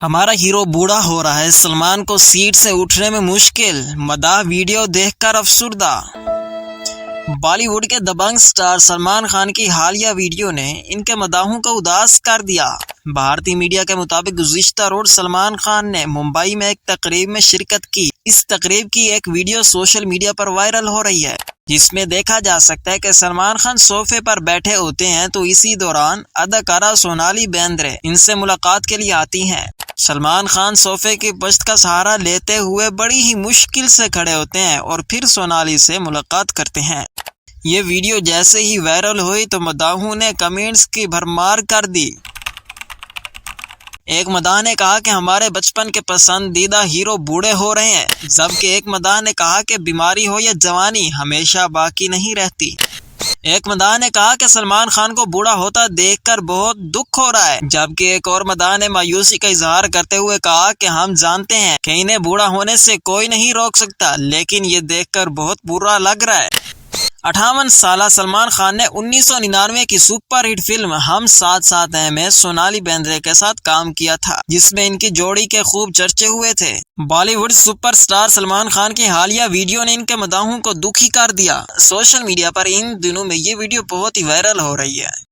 ہمارا ہیرو بوڑھا ہو رہا ہے، سلمان کو سیٹ سے اٹھنے میں مشکل، مداح ویڈیو دیکھ کر افسردہ۔ بالی ووڈ کے دبنگ سٹار سلمان خان کی حالیہ ویڈیو نے ان کے مداحوں کو اداس کر دیا۔ بھارتی میڈیا کے مطابق گزشتہ روز سلمان خان نے ممبئی میں ایک تقریب میں شرکت کی۔ اس تقریب کی ایک ویڈیو سوشل میڈیا پر وائرل ہو رہی ہے، جس میں دیکھا جا سکتا ہے کہ سلمان خان صوفے پر بیٹھے ہوتے ہیں تو اسی دوران اداکارہ سونالی بیندرے ان سے ملاقات کے لیے آتی ہیں۔ سلمان خان صوفے کی پشت کا سہارا لیتے ہوئے بڑی ہی مشکل سے کھڑے ہوتے ہیں اور پھر سونالی سے ملاقات کرتے ہیں۔ یہ ویڈیو جیسے ہی وائرل ہوئی تو مداحوں نے کمنٹس کی بھرمار کر دی۔ ایک مداح نے کہا کہ ہمارے بچپن کے پسندیدہ ہیرو بوڑھے ہو رہے ہیں، جبکہ ایک مداح نے کہا کہ بیماری ہو یا جوانی ہمیشہ باقی نہیں رہتی۔ ایک مداح نے کہا کہ سلمان خان کو بوڑھا ہوتا دیکھ کر بہت دکھ ہو رہا ہے، جبکہ ایک اور مداح نے مایوسی کا اظہار کرتے ہوئے کہا کہ ہم جانتے ہیں کہ انہیں بوڑھا ہونے سے کوئی نہیں روک سکتا، لیکن یہ دیکھ کر بہت برا لگ رہا ہے۔ 58 سالہ سلمان خان نے 1999 کی سپر ہٹ فلم ہم ساتھ ساتھ ہیں میں سونالی بیندرے کے ساتھ کام کیا تھا، جس میں ان کی جوڑی کے خوب چرچے ہوئے تھے۔ Bollywood super star Salman Khan کی حالیہ ویڈیو نے ان کے مداحوں کو دکھی کر دیا۔ سوشل میڈیا پر ان دنوں میں یہ ویڈیو بہت ہی وائرل ہو رہی ہے۔